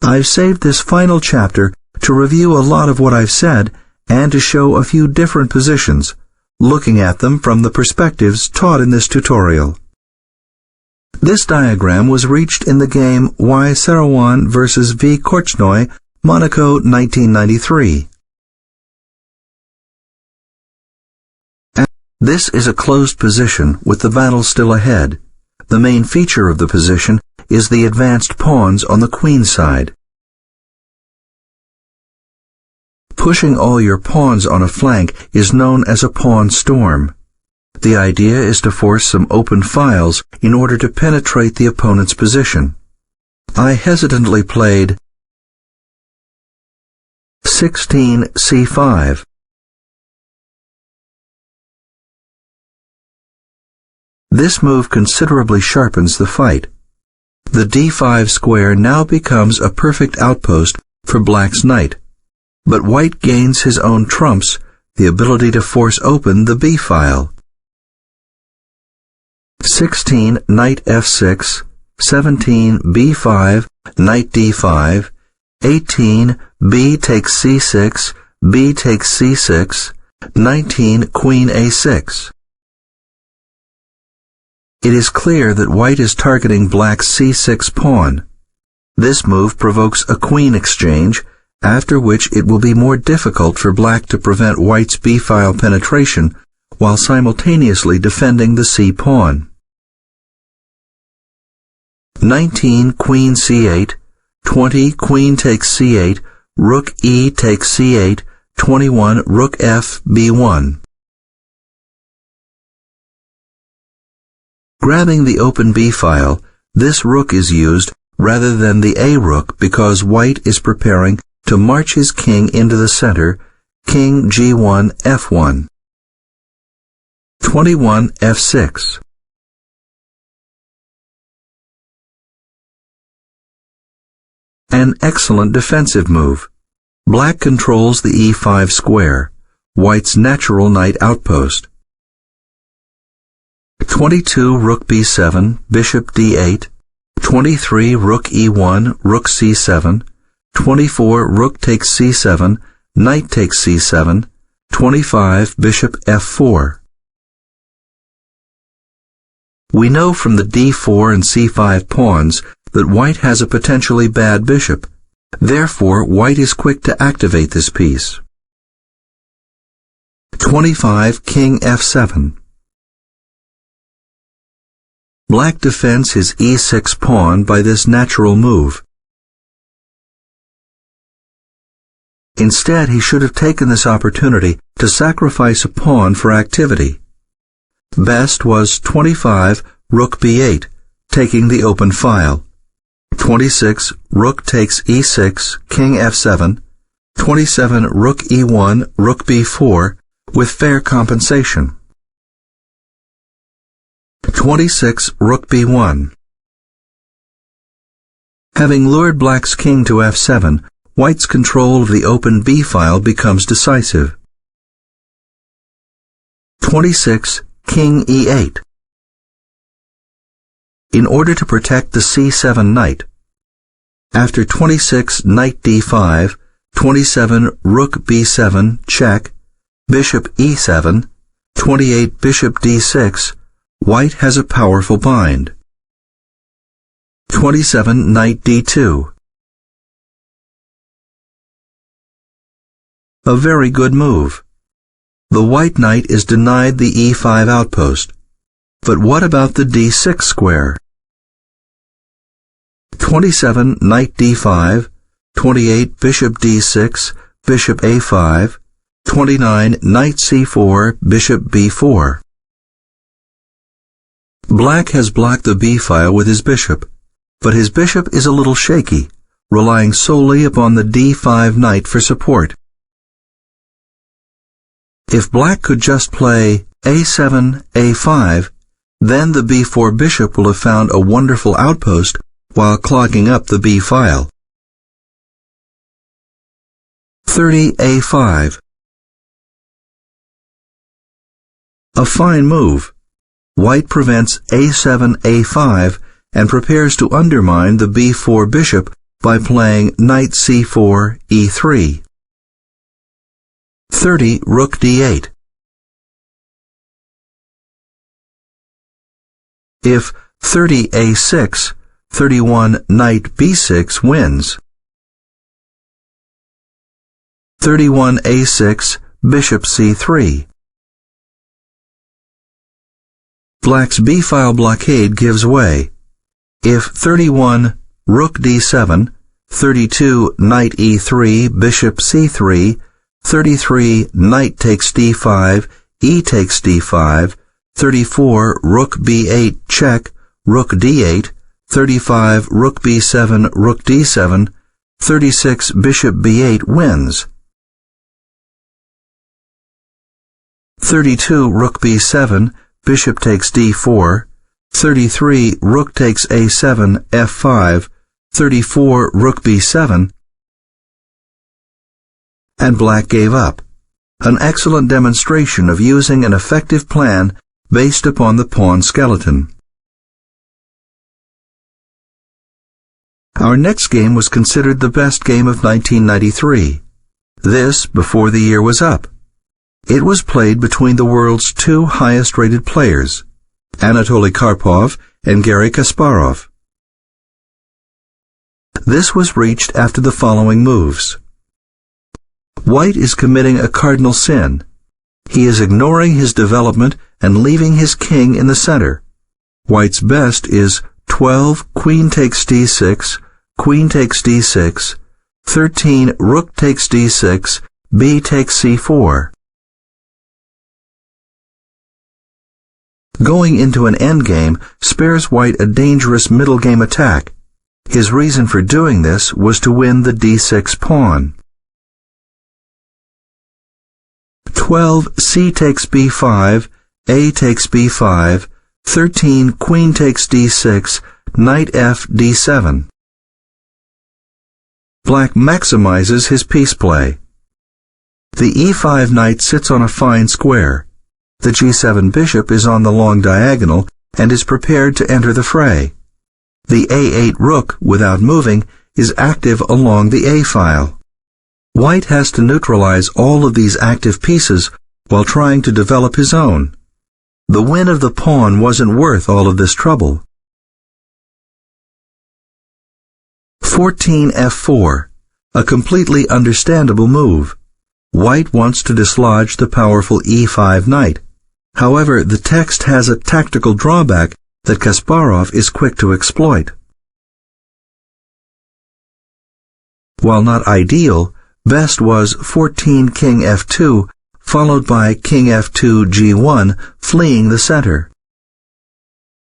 I've saved this final chapter to review a lot of what I've said and to show a few different positions, looking at them from the perspectives taught in this tutorial. This diagram was reached in the game Y. Serowan vs. V. Korchnoi, Monaco, 1993. This is a closed position with the battle still ahead. The main feature of the position is the advanced pawns on the queen side. Pushing all your pawns on a flank is known as a pawn storm. The idea is to force some open files in order to penetrate the opponent's position. I hesitantly played 16 c5. This move considerably sharpens the fight. The d5 square now becomes a perfect outpost for black's knight, but white gains his own trumps, the ability to force open the b file. 16 knight f6, 17 b5, knight d5, 18 b takes c6, b takes c6, 19 queen a6. It is clear that white is targeting black's c6 pawn. This move provokes a queen exchange, after which it will be more difficult for black to prevent white's b-file penetration while simultaneously defending the c pawn. 19 queen c8, 20 queen takes c8, rook e takes c8, 21 rook f b1. Grabbing the open b-file, this rook is used rather than the a rook because white is preparing to march his king into the center, king g1 f1. 21 f6. An excellent defensive move. Black controls the e5 square, white's natural knight outpost. 22 rook b7, bishop d8, 23 rook e1, rook c7, 24 rook takes c7, knight takes c7, 25 bishop f4. We know from the d4 and c5 pawns that white has a potentially bad bishop. Therefore, white is quick to activate this piece. 25 king f7. Black defends his e6 pawn by this natural move. Instead, he should have taken this opportunity to sacrifice a pawn for activity. Best was 25 rook b8, taking the open file. 26 rook takes e6, king f7, 27 rook e1, rook b4, with fair compensation. 26 rook b1. Having lured black's king to f7, white's control of the open b-file becomes decisive. 26 king e8. In order to protect the c7 knight, after 26 knight d5, 27 rook b7 check, bishop e7, 28 bishop d6, white has a powerful bind. 27 knight d2. A very good move. The white knight is denied the e5 outpost. But what about the d6 square? 27 knight d5, 28 bishop d6, bishop a5, 29 knight c4, bishop b4. Black has blocked the b-file with his bishop, but his bishop is a little shaky, relying solely upon the d5 knight for support. If black could just play a7, a5, then the b4 bishop will have found a wonderful outpost while clogging up the b-file. 30 a5. A fine move. White prevents a7, a5 and prepares to undermine the b4 bishop by playing knight c4, e3. 30 rook d8. If 30 a6, 31 knight b6 wins. 31 a6, bishop c3. Black's b-file blockade gives way. If 31 rook d7, 32 knight e3, bishop c3, 33 knight takes d5, e takes d5, 34 rook b8 check, rook d8, 35 rook b7, rook d7, 36 bishop b8 wins. 32 rook b7, bishop takes d4, 33 rook takes a7, f5, 34 rook b7, and black gave up. An excellent demonstration of using an effective plan based upon the pawn skeleton. Our next game was considered the best game of 1993. This before the year was up. It was played between the world's two highest-rated players, Anatoly Karpov and Garry Kasparov. This was reached after the following moves. White is committing a cardinal sin. He is ignoring his development and leaving his king in the center. White's best is 12 queen takes d6, queen takes d6, 13 rook takes d6, b takes c4. Going into an endgame spares White a dangerous middle game attack. His reason for doing this was to win the d6 pawn. 12 c takes b5, a takes b5, 13 queen takes d6, knight f d7. Black maximizes his piece play. The e5 knight sits on a fine square. The g7 bishop is on the long diagonal and is prepared to enter the fray. The a8 rook, without moving, is active along the a-file. White has to neutralize all of these active pieces while trying to develop his own. The win of the pawn wasn't worth all of this trouble. 14 f4, a completely understandable move. White wants to dislodge the powerful e5 knight. However, the text has a tactical drawback that Kasparov is quick to exploit. While not ideal, best was 14 king f2, followed by king f2 g1, fleeing the center.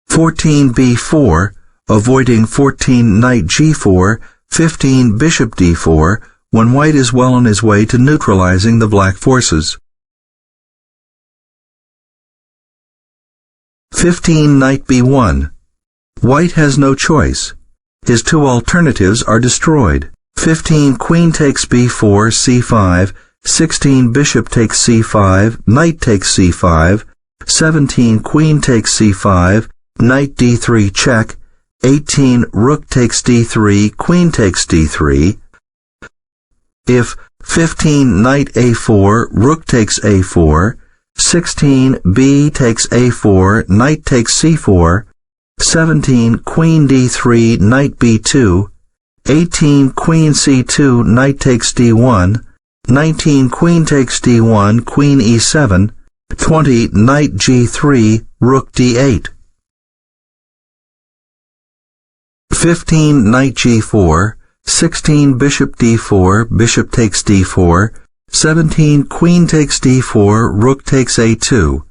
14 b4, avoiding 14 knight g4, 15 bishop d4, when White is well on his way to neutralizing the black forces. 15 knight b1. White has no choice. His two alternatives are destroyed. 15 queen takes b4, c5, 16 bishop takes c5, knight takes c5, 17 queen takes c5, knight d3 check, 18 rook takes d3, queen takes d3. If 15 knight a4, rook takes a4, 16 b takes a4, knight takes c4, 17 queen d3, knight b2, 18 queen c2, knight takes d1, 19 queen takes d1, queen e7, 20 knight g3, rook d8. 15 knight g4, 16 bishop d4, bishop takes d4, 17 queen takes d4, rook takes a2.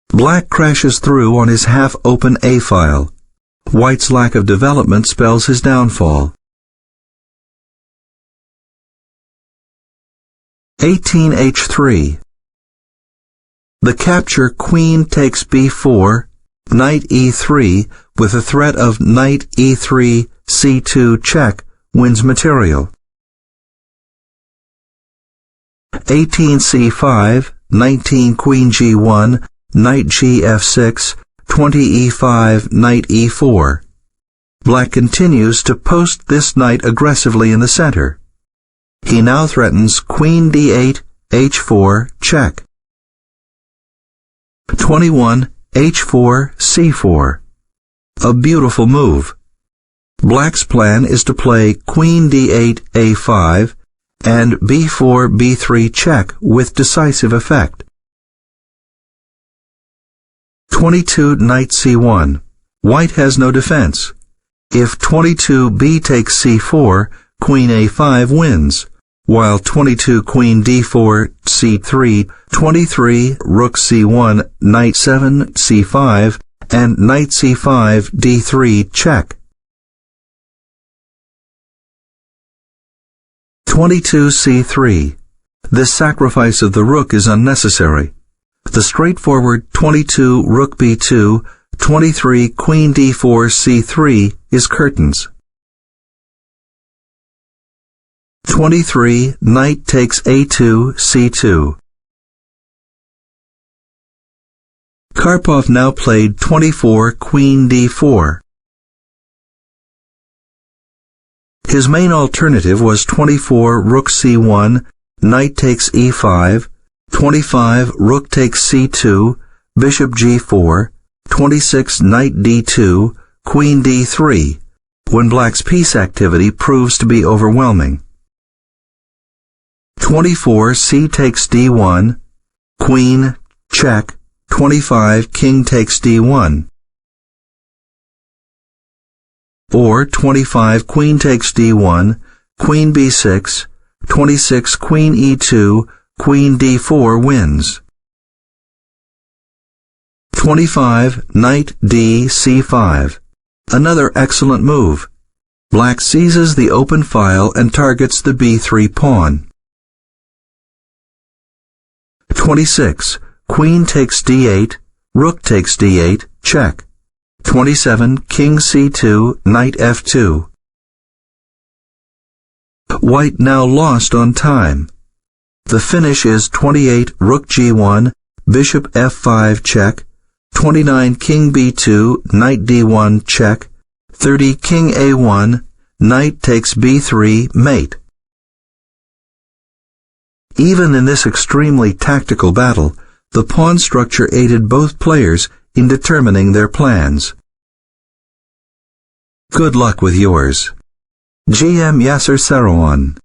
Black crashes through on his half-open a-file. White's lack of development spells his downfall. 18 h3. The capture queen takes b4, knight e3 with a threat of knight e3, c2 check wins material. 18 c5, 19 queen g1, knight gf6, 20 e5, knight e4. Black continues to post this knight aggressively in the center. He now threatens queen d8, h4, check. 21, h4, c4. A beautiful move. Black's plan is to play queen d8, a5, and b4, b3 check with decisive effect. 22, knight c1. White has no defense. If 22b takes c4, queen a5 wins, while 22 queen d4, c3, 23 rook c1, knight 7, c5, and knight c5, d3 check. 22 c3. This sacrifice of the rook is unnecessary. The straightforward 22 rook b2, 23 queen d4 c3 is curtains. 23 knight takes a2 c2. Karpov now played 24 queen d4. His main alternative was 24 rook c1, knight takes e5, 25 rook takes c2, bishop g4, 26 knight d2, queen d3, when Black's piece activity proves to be overwhelming. 24 c takes d1, queen, check, 25 king takes d1. Or 25 queen takes d1, queen b6, 26 queen e2, queen d4 wins. 25 knight d c5. Another excellent move. Black seizes the open file and targets the b3 pawn. 26 queen takes d8, rook takes d8, check. 27 king c2, knight f2. White now lost on time. The finish is 28 rook g1, bishop f5 check, 29 king b2, knight d1 check, 30 king a1, knight takes b3 mate. Even in this extremely tactical battle, the pawn structure aided both players in determining their plans. Good luck with yours. GM Yasser Serouan.